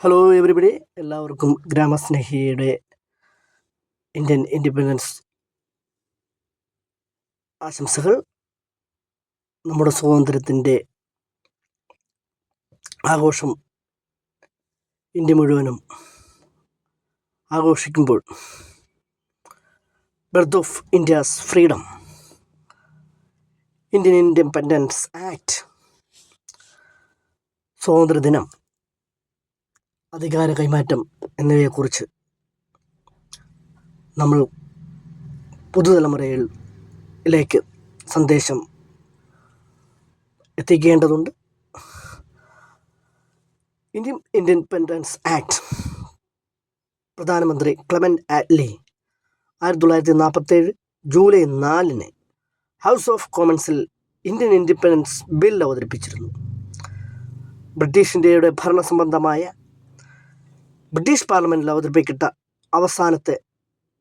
Hello everybody, എല്ലാവർക്കും ഗ്രാമസ്നേഹിയുടെ Indian independence ആശംസകൾ. നമ്മുടെ സ്വാതന്ത്ര്യത്തിൻ്റെ ആഘോഷം ഇന്ത്യ മുഴുവനും ആഘോഷിക്കുമ്പോൾ birth of India's freedom, Indian Independence Act, സ്വാതന്ത്ര്യദിനം, അധികാര കൈമാറ്റം എന്നിവയെക്കുറിച്ച് നമ്മൾ പുതുതലമുറയിലേക്ക് സന്ദേശം എത്തിക്കേണ്ടതുണ്ട്. ഇന്ത്യൻ ഇൻഡിപെൻഡൻസ് ആക്ട് പ്രധാനമന്ത്രി Clement Attlee 1947 July 4 House of കോമൺസിൽ ഇന്ത്യൻ ഇൻഡിപെൻഡൻസ് ബിൽ അവതരിപ്പിച്ചിരുന്നു. ബ്രിട്ടീഷ് ഇന്ത്യയുടെ ഭരണസംബന്ധമായ ബ്രിട്ടീഷ് പാർലമെൻറ്റിൽ അവതരിപ്പിക്കപ്പെട്ട അവസാനത്തെ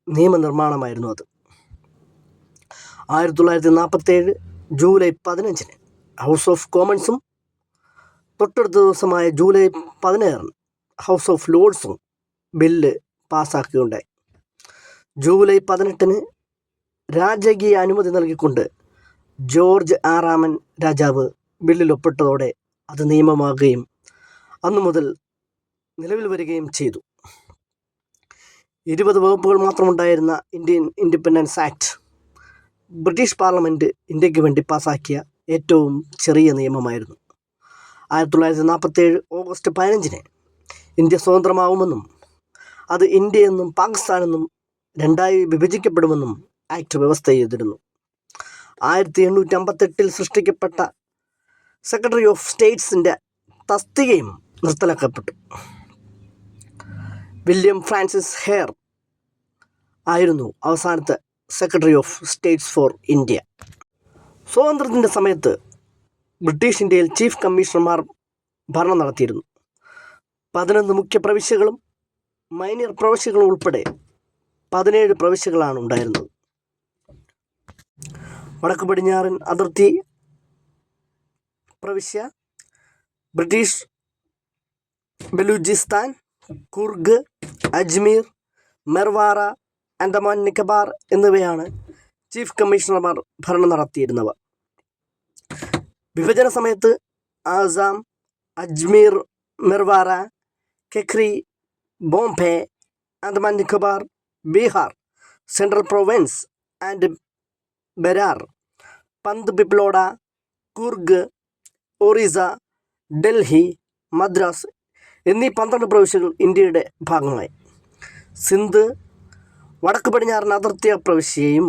നിയമനിർമ്മാണമായിരുന്നു അത്. 1947 ജൂലൈ 15 ഹൗസ് ഓഫ് കോമൺസും തൊട്ടടുത്ത ദിവസമായ ജൂലൈ 16 ഹൗസ് ഓഫ് ലോർഡ്സും ബില്ല് പാസ്സാക്കുകയുണ്ടായി. ജൂലൈ 18 രാജകീയ അനുമതി നൽകിക്കൊണ്ട് ജോർജ് ആറാമൻ രാജാവ് ബില്ലിൽ ഒപ്പിട്ടതോടെ അത് നിയമമാകുകയും അന്നു മുതൽ നിലവിൽ വരികയും ചെയ്തു. 20 വകുപ്പുകൾ മാത്രമുണ്ടായിരുന്ന Indian Independence Act British parliament ഇന്ത്യക്ക് വേണ്ടി പാസാക്കിയ ഏറ്റവും ചെറിയ നിയമമായിരുന്നു. 1947 ഓഗസ്റ്റ് 15 ഇന്ത്യ സ്വതന്ത്രമാവുമെന്നും അത് ഇന്ത്യയെന്നും പാകിസ്ഥാനെന്നും രണ്ടായി വിഭജിക്കപ്പെടുമെന്നും ആക്ട് വ്യവസ്ഥ ചെയ്തിരുന്നു. 1858 സൃഷ്ടിക്കപ്പെട്ട സെക്രട്ടറി ഓഫ് സ്റ്റേറ്റ്സിൻ്റെ തസ്തികയും നിർത്തലാക്കപ്പെട്ടു. വില്യം ഫ്രാൻസിസ് ഹെയർ ആയിരുന്നു അവസാനത്തെ Secretary of States for India. സ്വാതന്ത്ര്യത്തിൻ്റെ സമയത്ത് ബ്രിട്ടീഷ് ഇന്ത്യയിൽ ചീഫ് കമ്മീഷണർമാർ ഭരണം നടത്തിയിരുന്നു. 11 മുഖ്യ പ്രവിശ്യകളും മൈനർ പ്രവിശ്യകളും ഉൾപ്പെടെ 17 പ്രവിശ്യകളാണ് ഉണ്ടായിരുന്നത്. വടക്ക് പടിഞ്ഞാറൻ അതിർത്തി പ്രവിശ്യ ബ്രിട്ടീഷ് ബലൂചിസ്ഥാൻ, കുർഗ്, അജ്മീർ, മെർവാറ, ആൻഡമാൻ നിക്കോബാർ എന്നിവയാണ് ചീഫ് കമ്മീഷണർമാർ ഭരണം നടത്തിയിരുന്നവ. വിഭജന സമയത്ത് Assam, Ajmer, Merwara, Kekri, Bombay, Andaman Nicobar, Bihar, central province and Berar, Panth Piploda, കുർഗ്, Orissa, Delhi, Madras എന്നീ 12 പ്രവിശ്യകൾ ഇന്ത്യയുടെ ഭാഗമായി. സിന്ധ്, വടക്ക് പടിഞ്ഞാറൻ അതിർത്തി പ്രവിശ്യയും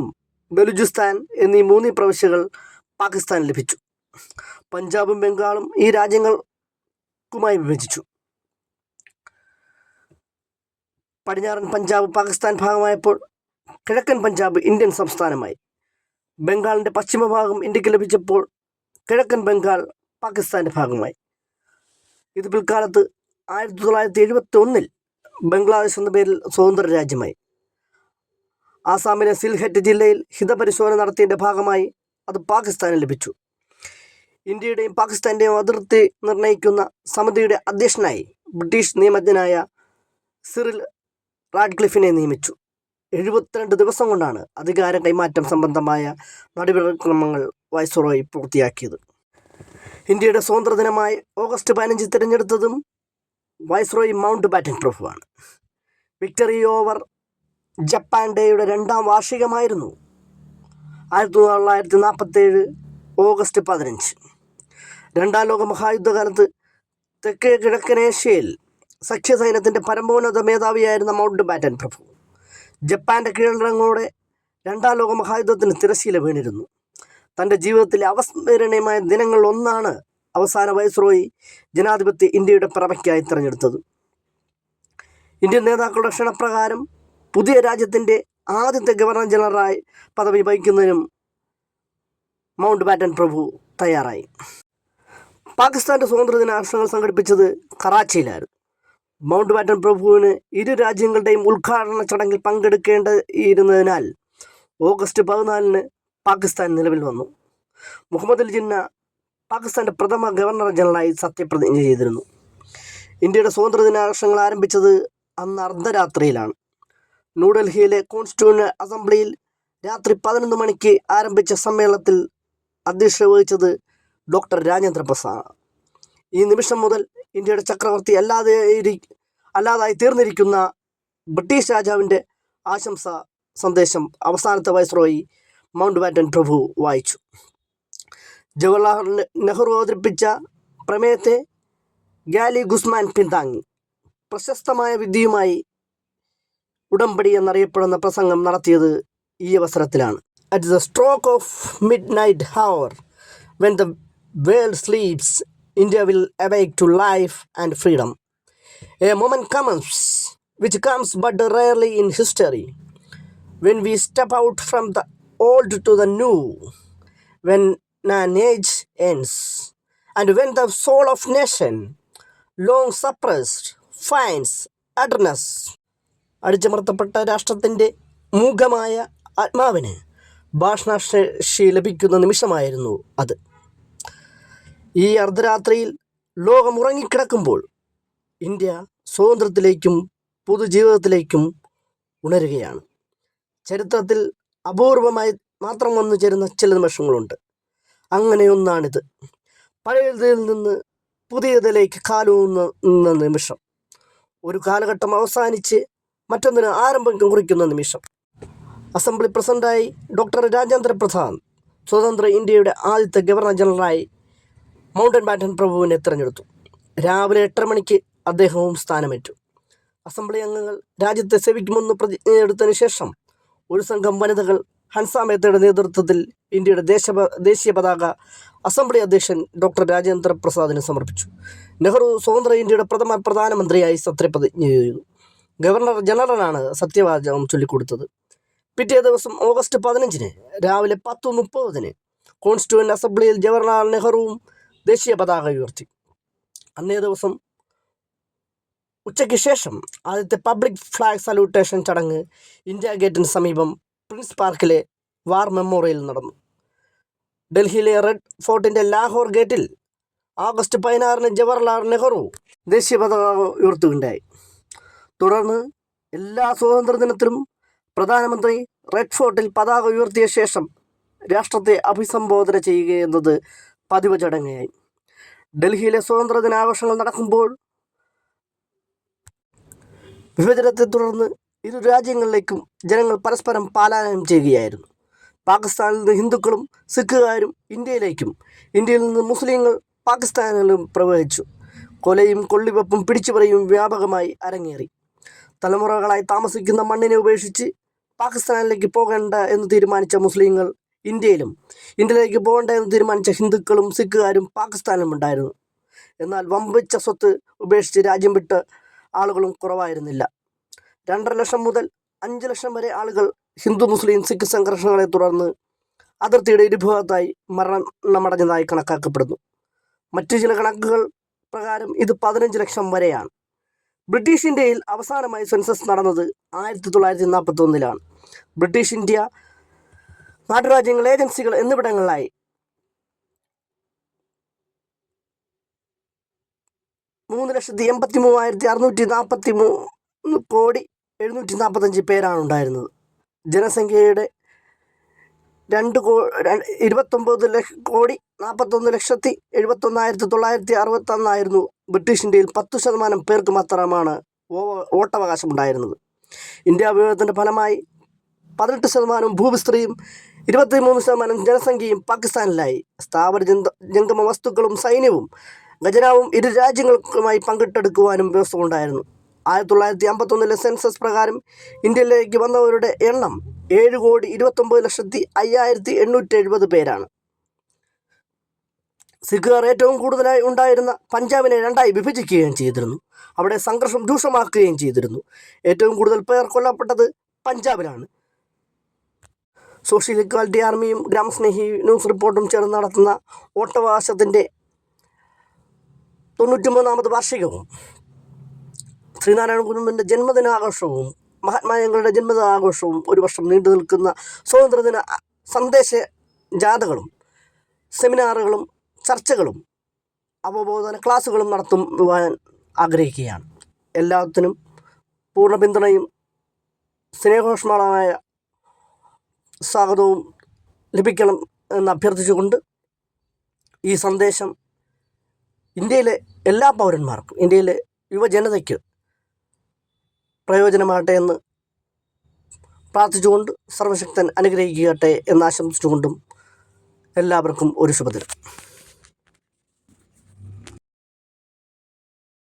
ബലൂചിസ്ഥാൻ എന്നീ 3 പ്രവിശ്യകൾ പാകിസ്ഥാൻ ലഭിച്ചു. പഞ്ചാബും ബംഗാളും ഈ രാജ്യങ്ങൾക്കുമായി വിഭജിച്ചു. പടിഞ്ഞാറൻ പഞ്ചാബ് പാകിസ്ഥാൻ ഭാഗമായപ്പോൾ കിഴക്കൻ പഞ്ചാബ് ഇന്ത്യൻ സംസ്ഥാനമായി. ബംഗാളിൻ്റെ പശ്ചിമഭാഗം ഇന്ത്യക്ക് ലഭിച്ചപ്പോൾ കിഴക്കൻ ബംഗാൾ പാകിസ്ഥാൻ്റെ ഭാഗമായി. ഇത് പിൽക്കാലത്ത് 1971 ബംഗ്ലാദേശ് എന്ന പേരിൽ സ്വതന്ത്ര രാജ്യമായി. ആസാമിലെ സിൽഹെറ്റ് ജില്ലയിൽ ഹിതപരിശോധന നടത്തിയതിൻ്റെ ഭാഗമായി അത് പാകിസ്ഥാന് ലഭിച്ചു. ഇന്ത്യയുടെയും പാകിസ്ഥാൻ്റെയും അതിർത്തി നിർണ്ണയിക്കുന്ന സമിതിയുടെ അധ്യക്ഷനായി ബ്രിട്ടീഷ് നിയമജ്ഞനായ സിറിൽ റാഡ്ക്ലിഫിനെ നിയമിച്ചു. 72 ദിവസം കൊണ്ടാണ് അധികാര കൈമാറ്റം സംബന്ധമായ നടപടിക്രമങ്ങൾ വൈസ്രോയി പൂർത്തിയാക്കിയത്. ഇന്ത്യയുടെ സ്വാതന്ത്ര്യദിനമായി ഓഗസ്റ്റ് 15 തിരഞ്ഞെടുത്തതും വൈസ്രോയി മൗണ്ട് ബാറ്റൻ പ്രഭുവാണ്. വിക്ടറി ഓവർ ജപ്പാൻ ഡേയുടെ 2ാം വാർഷികമായിരുന്നു 1947 ഓഗസ്റ്റ് 15. 2ാം ലോക മഹായുദ്ധകാലത്ത് തെക്കേ കിഴക്കനേഷ്യയിൽ സഖ്യസൈന്യത്തിൻ്റെ പരമോന്നത മേധാവിയായിരുന്ന മൗണ്ട് ബാറ്റൻ പ്രഭു ജപ്പാൻ്റെ കീഴടങ്ങോടെ 2ാം ലോക മഹായുദ്ധത്തിന് തിരശ്ശീല വീണിരുന്നു. തൻ്റെ ജീവിതത്തിലെ അവസ്മരണീയമായ ദിനങ്ങളിൽ ഒന്നാണ് അവസാന വൈസ്രോയി ജനാധിപത്യ ഇന്ത്യയുടെ പിറവയ്ക്കായി തിരഞ്ഞെടുത്തത്. ഇന്ത്യൻ നേതാക്കളുടെ ക്ഷണപ്രകാരം പുതിയ രാജ്യത്തിൻ്റെ ആദ്യത്തെ ഗവർണർ ജനറലായി പദവി വഹിക്കുന്നതിനും മൗണ്ട് ബാറ്റൻ പ്രഭു തയ്യാറായി. പാകിസ്ഥാൻ്റെ സ്വാതന്ത്ര്യദിന ആഘോഷങ്ങൾ സംഘടിപ്പിച്ചത് കറാച്ചിയിലായിരുന്നു. മൗണ്ട് ബാറ്റൻ പ്രഭുവിന് ഇരു രാജ്യങ്ങളുടെയും ഉദ്ഘാടന ചടങ്ങിൽ പങ്കെടുക്കേണ്ടിയിരുന്നതിനാൽ ഓഗസ്റ്റ് 14 പാകിസ്ഥാൻ നിലവിൽ വന്നു. മുഹമ്മദ് അലി ജിന്ന പാകിസ്ഥാൻ്റെ പ്രഥമ ഗവർണർ ജനറലായി സത്യപ്രതിജ്ഞ ചെയ്തിരുന്നു. ഇന്ത്യയുടെ സ്വാതന്ത്ര്യദിനാഘോഷങ്ങൾ ആരംഭിച്ചത് അന്ന് അർദ്ധരാത്രിയിലാണ്. ന്യൂഡൽഹിയിലെ കോൺസ്റ്റിറ്റ്യൂവന്റ് അസംബ്ലിയിൽ രാത്രി 11 മണിക്ക് ആരംഭിച്ച സമ്മേളനത്തിൽ അധ്യക്ഷത വഹിച്ചത് ഡോക്ടർ രാജേന്ദ്ര പ്രസാദ്. ഈ നിമിഷം മുതൽ ഇന്ത്യയുടെ ചക്രവർത്തി അല്ലാതായി തീർന്നിരിക്കുന്ന ബ്രിട്ടീഷ് രാജാവിൻ്റെ ആശംസാ സന്ദേശം അവസാനത്തെ വൈസ്രോയി മൗണ്ട് ബാറ്റൻ പ്രഭു വായിച്ചു. ജവഹർലാൽ നെഹ്റു അവതരിപ്പിച്ച പ്രമേയത്തെ ഗാലി ഗുസ്മാൻ പിന്താങ്ങി. പ്രശസ്തമായ വിധിയുമായി ഉടമ്പടി എന്നറിയപ്പെടുന്ന പ്രസംഗം നടത്തിയത് ഈ അവസരത്തിലാണ്. At the stroke of midnight hour, when the world sleeps, India will awake to life and freedom. A moment comes, which comes but rarely in history, when we step out from the old to the new, when an age ends, and when the soul of nation, long suppressed, finds utterance. അടിച്ചമർത്തപ്പെട്ട രാഷ്ട്രത്തിൻ്റെ മൂകമായ ആത്മാവിന് ഭാഷണശേഷി ലഭിക്കുന്ന നിമിഷമായിരുന്നു അത്. ഈ അർദ്ധരാത്രിയിൽ ലോകം ഉറങ്ങിക്കിടക്കുമ്പോൾ India സ്വാതന്ത്ര്യത്തിലേക്കും പൊതുജീവിതത്തിലേക്കും ഉണരുകയാണ്. ചരിത്രത്തിൽ അപൂർവമായി മാത്രം വന്നു ചേരുന്ന ചില നിമിഷങ്ങളുണ്ട്. അങ്ങനെയൊന്നാണിത്. പഴയതിൽ നിന്ന് പുതിയതിലേക്ക് കാലൂന്നുന്ന നിമിഷം. ഒരു കാലഘട്ടം അവസാനിച്ച് മറ്റൊന്നിന് ആരംഭം കുറിക്കുന്ന നിമിഷം. അസംബ്ലി പ്രസിഡന്റായി ഡോക്ടർ രാജേന്ദ്ര പ്രസാദ് സ്വതന്ത്ര ഇന്ത്യയുടെ ആദ്യത്തെ ഗവർണർ ജനറലായി മൗണ്ട് ബാറ്റൻ പ്രഭുവിനെ തിരഞ്ഞെടുത്തു. രാവിലെ 8:30 മണിക്ക് അദ്ദേഹവും സ്ഥാനമേറ്റു. അസംബ്ലി അംഗങ്ങൾ രാജ്യത്തെ സേവിക്കുമെന്ന് പ്രതിജ്ഞയെടുത്തതിനു ശേഷം ഒരു സംഘം വനിതകൾ ഹൻസ മേത്തയുടെ നേതൃത്വത്തിൽ ഇന്ത്യയുടെ ദേശീയ പതാക അസംബ്ലി അധ്യക്ഷൻ ഡോക്ടർ രാജേന്ദ്ര പ്രസാദിന് സമർപ്പിച്ചു. നെഹ്റു സ്വതന്ത്ര ഇന്ത്യയുടെ പ്രധാനമന്ത്രിയായി സത്യപ്രതിജ്ഞ ചെയ്തു. ഗവർണർ ജനറലാണ് സത്യവാചകം ചൊല്ലിക്കൊടുത്തത്. പിറ്റേ ദിവസം ഓഗസ്റ്റ് 15 രാവിലെ 10:30 കോൺസ്റ്റിറ്റ്യൂവന്റ് അസംബ്ലിയിൽ ജവഹർലാൽ നെഹ്റുവും ദേശീയ പതാക ഉയർത്തി. അന്നേ ദിവസം ഉച്ചയ്ക്ക് ശേഷം ആദ്യത്തെ പബ്ലിക് ഫ്ലാഗ് സല്യൂട്ടേഷൻ ചടങ്ങ് ഇന്ത്യ ഗേറ്റിന് സമീപം പ്രിൻസ് പാർക്കിലെ വാർ മെമ്മോറിയൽ നടന്നു. ഡൽഹിയിലെ റെഡ് ഫോർട്ടിൻ്റെ ലാഹോർ ഗേറ്റിൽ ഓഗസ്റ്റ് 16 ജവഹർലാൽ നെഹ്റു ദേശീയ പതാക ഉയർത്തുകയുണ്ടായി. തുടർന്ന് എല്ലാ സ്വാതന്ത്ര്യദിനത്തിലും പ്രധാനമന്ത്രി റെഡ് ഫോർട്ടിൽ പതാക ഉയർത്തിയ ശേഷം രാഷ്ട്രത്തെ അഭിസംബോധന ചെയ്യുകയെന്നത് പതിവ് ചടങ്ങായി. ഡൽഹിയിലെ സ്വാതന്ത്ര്യദിനാഘോഷങ്ങൾ നടക്കുമ്പോൾ വിഭജനത്തെ തുടർന്ന് ഇരു രാജ്യങ്ങളിലേക്കും ജനങ്ങൾ പരസ്പരം പലായനം ചെയ്യുകയായിരുന്നു. പാകിസ്ഥാനിൽ നിന്ന് ഹിന്ദുക്കളും സിഖുകാരും ഇന്ത്യയിലേക്കും, ഇന്ത്യയിൽ നിന്ന് മുസ്ലിങ്ങൾ പാകിസ്ഥാനിലും പ്രവഹിച്ചു. കൊലയും കൊള്ളിവെപ്പും പിടിച്ചുപറിയും വ്യാപകമായി അരങ്ങേറി. തലമുറകളായി താമസിക്കുന്ന മണ്ണിനെ ഉപേക്ഷിച്ച് പാകിസ്ഥാനിലേക്ക് പോകേണ്ട എന്ന് തീരുമാനിച്ച മുസ്ലിങ്ങൾ ഇന്ത്യയിലേക്ക് പോകേണ്ട എന്ന് തീരുമാനിച്ച ഹിന്ദുക്കളും സിഖുകാരും പാകിസ്ഥാനിലും ഉണ്ടായിരുന്നു. എന്നാൽ വമ്പിച്ച സ്വത്ത് ഉപേക്ഷിച്ച് രാജ്യം വിട്ട ആളുകളും കുറവായിരുന്നില്ല. 2.5 ലക്ഷം മുതൽ 5 ലക്ഷം വരെ ആളുകൾ ഹിന്ദു മുസ്ലിം സിഖ് സംഘർഷങ്ങളെ തുടർന്ന് അതിർത്തിയുടെ ഇരുഭാഗത്തായി മരണമടഞ്ഞതായി കണക്കാക്കപ്പെടുന്നു. മറ്റു ചില കണക്കുകൾ പ്രകാരം ഇത് 15 ലക്ഷം വരെയാണ്. ബ്രിട്ടീഷ് ഇന്ത്യയിൽ അവസാനമായി സെൻസസ് നടന്നത് 1941 ബ്രിട്ടീഷ് ഇന്ത്യ നാട്ടുരാജ്യങ്ങൾ, ഏജൻസികൾ എന്നിവിടങ്ങളിലായി 3,83,643,745 പേരാണ് ഉണ്ടായിരുന്നത്. ജനസംഖ്യയുടെ 29,41,71,961 ബ്രിട്ടീഷ് ഇന്ത്യയിൽ 10% പേർക്ക് മാത്രമാണ് വോട്ടവകാശമുണ്ടായിരുന്നത്. ഇന്ത്യ വിഭജനത്തിൻ്റെ ഫലമായി 18% ഭൂവിസ്തൃതിയും 23% ജനസംഖ്യയും പാകിസ്ഥാനിലായി. സ്ഥാവര ജംഗമ വസ്തുക്കളും സൈന്യവും ഖജനാവും ഇരു രാജ്യങ്ങൾക്കുമായി പങ്കിട്ടെടുക്കുവാനും വ്യവസ്ഥ ഉണ്ടായിരുന്നു. 1951 സെൻസസ് പ്രകാരം ഇന്ത്യയിലേക്ക് വന്നവരുടെ എണ്ണം 7,29,05,870 പേരാണ്. സിഖുകാർ ഏറ്റവും കൂടുതലായി ഉണ്ടായിരുന്ന പഞ്ചാബിനെ 2ആയി വിഭജിക്കുകയും ചെയ്തിരുന്നു. അവിടെ സംഘർഷം രൂക്ഷമാക്കുകയും ചെയ്തിരുന്നു. ഏറ്റവും കൂടുതൽ പേർ കൊല്ലപ്പെട്ടത് പഞ്ചാബിലാണ്. സോഷ്യൽ ഇക്വാലിറ്റി ആർമിയും ഗ്രാമസ്നേഹി ന്യൂസ് റിപ്പോർട്ടും ചേർന്ന് നടത്തുന്ന വോട്ടവകാശത്തിൻ്റെ 93ാമത് വാർഷികവും ശ്രീനാരായണ ഗുരുവിൻ്റെ ജന്മദിനാഘോഷവും മഹാത്മാഗാന്ധിയുടെ ജന്മദിനാഘോഷവും ഒരു വർഷം നീണ്ടു നിൽക്കുന്ന സ്വാതന്ത്ര്യദിന സന്ദേശ ജാഥകളും സെമിനാറുകളും ചർച്ചകളും അവബോധന ക്ലാസുകളും നടത്തുവാൻ ആഗ്രഹിക്കുകയാണ്. എല്ലാത്തിനും പൂർണ്ണ പിന്തുണയും സ്നേഹോഷ്മളമായ സ്വാഗതവും ലഭിക്കണം എന്ന് അഭ്യർത്ഥിച്ചുകൊണ്ട് ഈ സന്ദേശം ഇന്ത്യയിലെ എല്ലാ പൗരന്മാർക്കും, ഇന്ത്യയിലെ യുവജനതയ്ക്ക് പ്രയോജനമാകട്ടെ എന്ന് പ്രാർത്ഥിച്ചുകൊണ്ട് സർവശക്തൻ അനുഗ്രഹിക്കട്ടെ എന്ന് ആശംസിച്ചുകൊണ്ടും എല്ലാവർക്കും ഒരു ശുഭദിനം.